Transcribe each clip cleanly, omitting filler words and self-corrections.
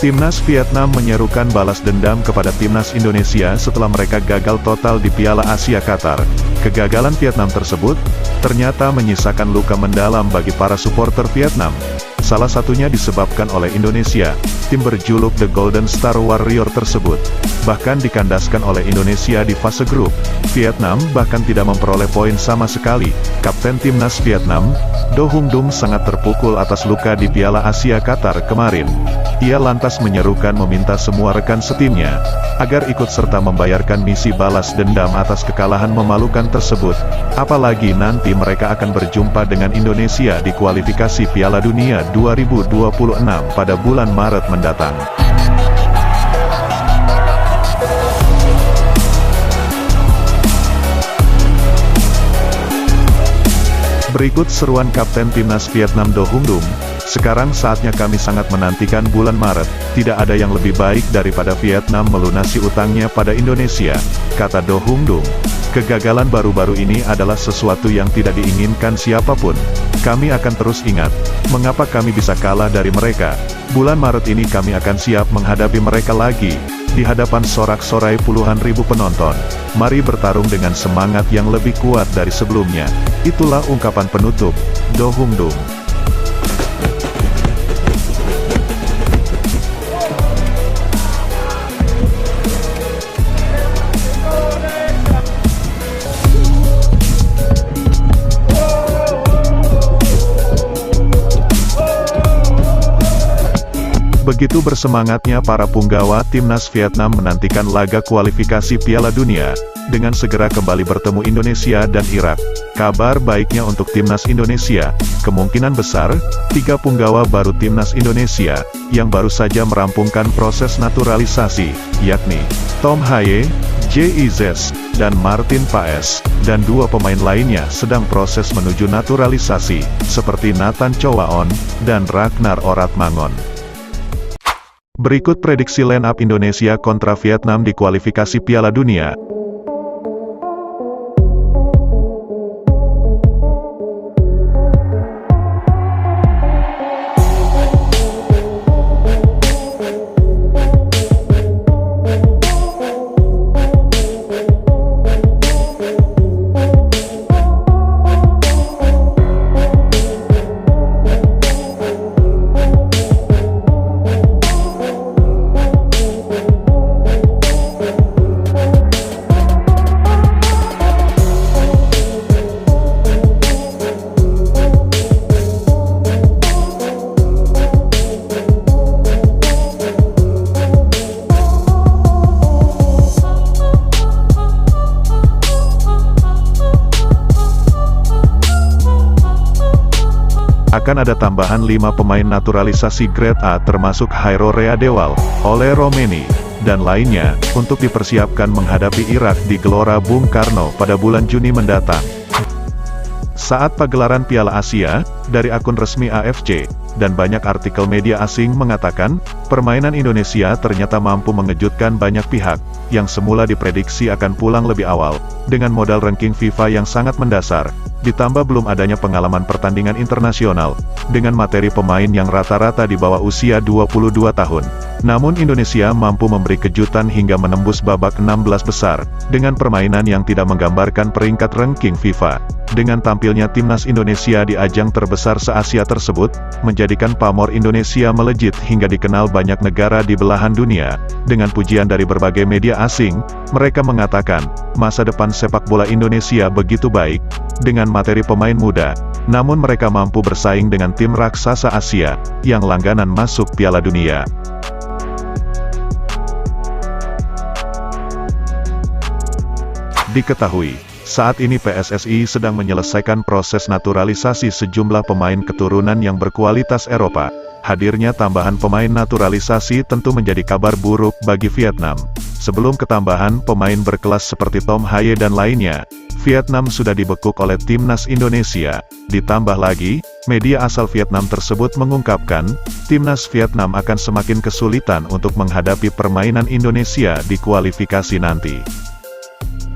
Timnas Vietnam menyerukan balas dendam kepada Timnas Indonesia setelah mereka gagal total di Piala Asia Qatar. Kegagalan Vietnam tersebut, ternyata menyisakan luka mendalam bagi para supporter Vietnam. Salah satunya disebabkan oleh Indonesia, tim berjuluk The Golden Star Warrior tersebut. Bahkan dikandaskan oleh Indonesia di fase grup, Vietnam bahkan tidak memperoleh poin sama sekali. Kapten Timnas Vietnam, Do Hung Dum sangat terpukul atas luka di Piala Asia Qatar kemarin. Ia lantas menyerukan meminta semua rekan setimnya, agar ikut serta membayarkan misi balas dendam atas kekalahan memalukan tersebut. Apalagi nanti mereka akan berjumpa dengan Indonesia di kualifikasi Piala Dunia 2026 pada bulan Maret mendatang. Berikut seruan Kapten Timnas Vietnam Do Hung Dum. Sekarang saatnya kami sangat menantikan bulan Maret. Tidak ada yang lebih baik daripada Vietnam melunasi utangnya pada Indonesia, kata Do Hung Dum. Kegagalan baru-baru ini adalah sesuatu yang tidak diinginkan siapapun. Kami akan terus ingat, mengapa kami bisa kalah dari mereka. Bulan Maret ini kami akan siap menghadapi mereka lagi, di hadapan sorak-sorai puluhan ribu penonton. Mari bertarung dengan semangat yang lebih kuat dari sebelumnya. Itulah ungkapan penutup Do Hung Dum. Begitu bersemangatnya para punggawa Timnas Vietnam menantikan laga kualifikasi Piala Dunia, dengan segera kembali bertemu Indonesia dan Irak. Kabar baiknya untuk Timnas Indonesia, kemungkinan besar, 3 punggawa baru Timnas Indonesia, yang baru saja merampungkan proses naturalisasi, yakni Tom Haye, Jiz, dan Martin Paes, dan 2 pemain lainnya sedang proses menuju naturalisasi, seperti Nathan Chowaon, dan Ragnar Oratmangon. Berikut prediksi line up Indonesia kontra Vietnam di kualifikasi Piala Dunia. Akan ada tambahan 5 pemain naturalisasi grade A termasuk Hairo Readewal, Ole Romeni, dan lainnya, untuk dipersiapkan menghadapi Irak di Gelora Bung Karno pada bulan Juni mendatang. Saat pagelaran Piala Asia, dari akun resmi AFC, dan banyak artikel media asing mengatakan, permainan Indonesia ternyata mampu mengejutkan banyak pihak, yang semula diprediksi akan pulang lebih awal, dengan modal ranking FIFA yang sangat mendasar, ditambah belum adanya pengalaman pertandingan internasional, dengan materi pemain yang rata-rata di bawah usia 22 tahun. Namun Indonesia mampu memberi kejutan hingga menembus babak 16 besar, dengan permainan yang tidak menggambarkan peringkat ranking FIFA. Dengan tampilnya Timnas Indonesia di ajang terbesar se-Asia tersebut, menjadikan pamor Indonesia melejit hingga dikenal banyak negara di belahan dunia. Dengan pujian dari berbagai media asing, mereka mengatakan, masa depan sepak bola Indonesia begitu baik, dengan materi pemain muda, namun mereka mampu bersaing dengan tim raksasa Asia, yang langganan masuk Piala Dunia. Diketahui, saat ini PSSI sedang menyelesaikan proses naturalisasi sejumlah pemain keturunan yang berkualitas Eropa. Hadirnya tambahan pemain naturalisasi tentu menjadi kabar buruk bagi Vietnam. Sebelum ketambahan pemain berkelas seperti Tom Haye dan lainnya, Vietnam sudah dibekuk oleh Timnas Indonesia. Ditambah lagi, media asal Vietnam tersebut mengungkapkan, Timnas Vietnam akan semakin kesulitan untuk menghadapi permainan Indonesia di kualifikasi nanti.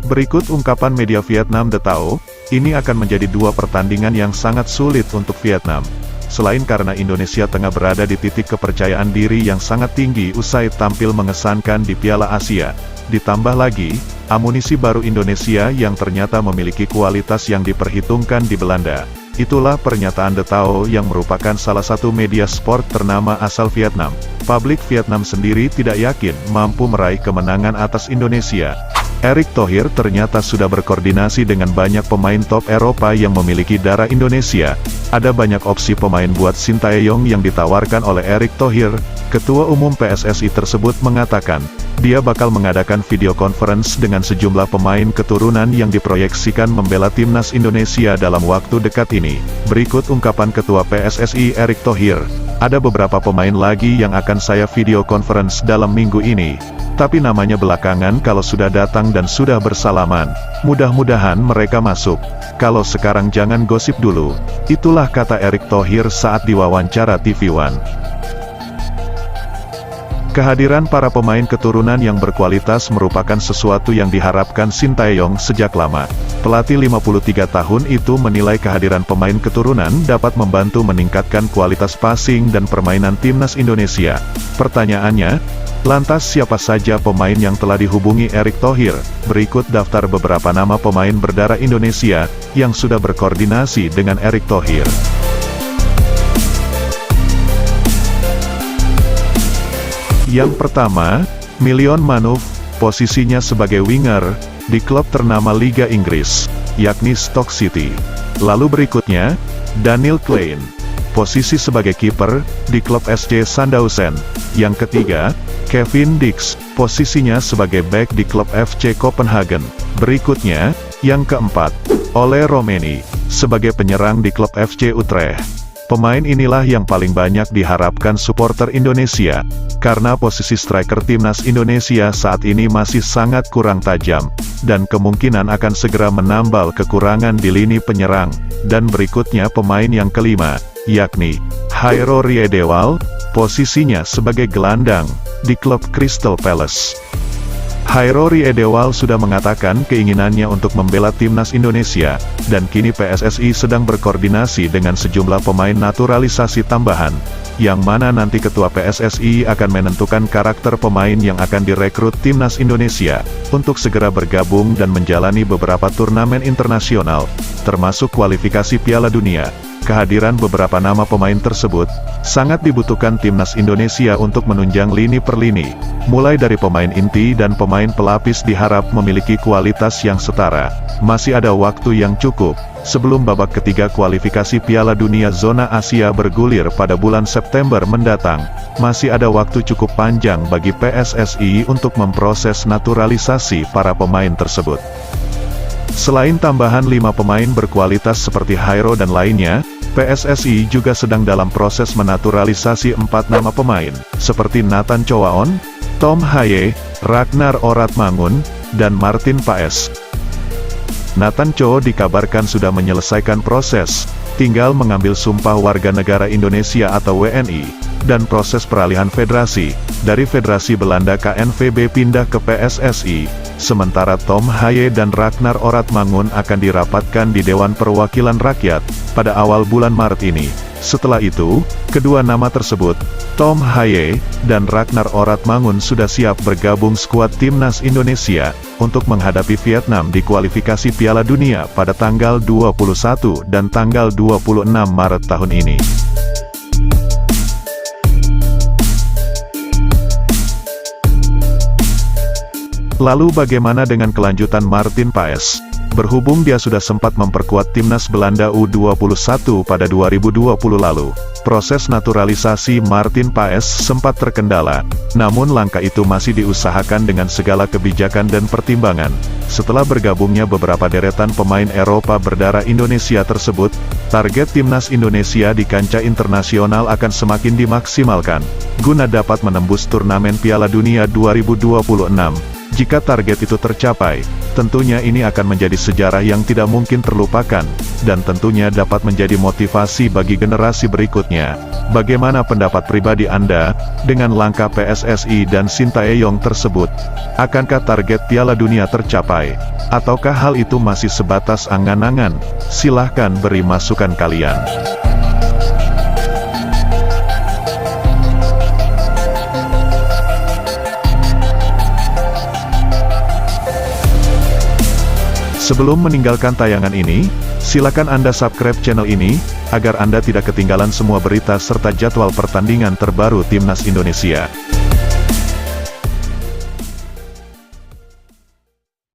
Berikut ungkapan media Vietnam The Tao, ini akan menjadi 2 pertandingan yang sangat sulit untuk Vietnam. selain karena Indonesia tengah berada di titik kepercayaan diri yang sangat tinggi usai tampil mengesankan di Piala Asia. Ditambah lagi, amunisi baru Indonesia yang ternyata memiliki kualitas yang diperhitungkan di Belanda. Itulah pernyataan De Thao yang merupakan salah satu media sport ternama asal Vietnam. Publik Vietnam sendiri tidak yakin mampu meraih kemenangan atas Indonesia. Erick Thohir ternyata sudah berkoordinasi dengan banyak pemain top Eropa yang memiliki darah Indonesia. Ada banyak opsi pemain buat Sintayong yang ditawarkan oleh Erick Thohir. Ketua Umum PSSI tersebut mengatakan, dia bakal mengadakan video conference dengan sejumlah pemain keturunan yang diproyeksikan membela timnas Indonesia dalam waktu dekat ini. Berikut ungkapan Ketua PSSI Erick Thohir. Ada beberapa pemain lagi yang akan saya video conference dalam minggu ini. Tapi namanya belakangan kalau sudah datang dan sudah bersalaman. Mudah-mudahan mereka masuk. Kalau sekarang jangan gosip dulu. Itulah kata Erick Thohir saat diwawancara TV One. Kehadiran para pemain keturunan yang berkualitas merupakan sesuatu yang diharapkan Sintayong sejak lama. Pelatih 53 tahun itu menilai kehadiran pemain keturunan dapat membantu meningkatkan kualitas passing dan permainan timnas Indonesia. Pertanyaannya, lantas siapa saja pemain yang telah dihubungi Erick Thohir? Berikut daftar beberapa nama pemain berdarah Indonesia yang sudah berkoordinasi dengan Erick Thohir. Yang pertama, Mason Mount, posisinya sebagai winger, di klub ternama Liga Inggris, yakni Stoke City. Lalu berikutnya, Daniel Klein, posisi sebagai kiper, di klub SC Sandhausen. Yang ketiga, Kevin Dix, posisinya sebagai bek di klub FC Copenhagen. Berikutnya, yang keempat, Ole Romeni, sebagai penyerang di klub FC Utrecht. Pemain inilah yang paling banyak diharapkan supporter Indonesia, karena posisi striker timnas Indonesia saat ini masih sangat kurang tajam, dan kemungkinan akan segera menambal kekurangan di lini penyerang. Dan berikutnya pemain yang kelima, yakni Jairo Riedewald, posisinya sebagai gelandang, di klub Crystal Palace. Jairo Riedewald sudah mengatakan keinginannya untuk membela timnas Indonesia, dan kini PSSI sedang berkoordinasi dengan sejumlah pemain naturalisasi tambahan, yang mana nanti Ketua PSSI akan menentukan karakter pemain yang akan direkrut timnas Indonesia, untuk segera bergabung dan menjalani beberapa turnamen internasional, termasuk kualifikasi Piala Dunia. Kehadiran beberapa nama pemain tersebut, sangat dibutuhkan timnas Indonesia untuk menunjang lini per lini. Mulai dari pemain inti dan pemain pelapis diharap memiliki kualitas yang setara. Masih ada waktu yang cukup, sebelum babak ketiga kualifikasi Piala Dunia Zona Asia bergulir pada bulan September mendatang. Masih ada waktu cukup panjang bagi PSSI untuk memproses naturalisasi para pemain tersebut. Selain tambahan 5 pemain berkualitas seperti Jairo dan lainnya, PSSI juga sedang dalam proses menaturalisasi 4 nama pemain, seperti Nathan Chowaon, Tom Haye, Ragnar Oratmangun, dan Martin Paes. Nathan Cho dikabarkan sudah menyelesaikan proses, tinggal mengambil sumpah warga negara Indonesia atau WNI, dan proses peralihan federasi, dari Federasi Belanda KNVB pindah ke PSSI. Sementara Tom Haye dan Ragnar Oratmangun akan dirapatkan di Dewan Perwakilan Rakyat, pada awal bulan Maret ini. Setelah itu, kedua nama tersebut, Tom Haye dan Ragnar Oratmangun sudah siap bergabung skuad timnas Indonesia, untuk menghadapi Vietnam di kualifikasi Piala Dunia pada tanggal 21 dan tanggal 26 Maret tahun ini. Lalu bagaimana dengan kelanjutan Martin Paes? Berhubung dia sudah sempat memperkuat timnas Belanda U21 pada 2020 lalu, proses naturalisasi Martin Paes sempat terkendala, namun langkah itu masih diusahakan dengan segala kebijakan dan pertimbangan. Setelah bergabungnya beberapa deretan pemain Eropa berdarah Indonesia tersebut, target timnas Indonesia di kancah internasional akan semakin dimaksimalkan, guna dapat menembus turnamen Piala Dunia 2026. Jika target itu tercapai, tentunya ini akan menjadi sejarah yang tidak mungkin terlupakan, dan tentunya dapat menjadi motivasi bagi generasi berikutnya. Bagaimana pendapat pribadi Anda, dengan langkah PSSI dan Sintayong tersebut? Akankah target Piala Dunia tercapai? Ataukah hal itu masih sebatas angan-angan? Silahkan beri masukan kalian. Sebelum meninggalkan tayangan ini, silakan Anda subscribe channel ini, agar Anda tidak ketinggalan semua berita serta jadwal pertandingan terbaru Timnas Indonesia.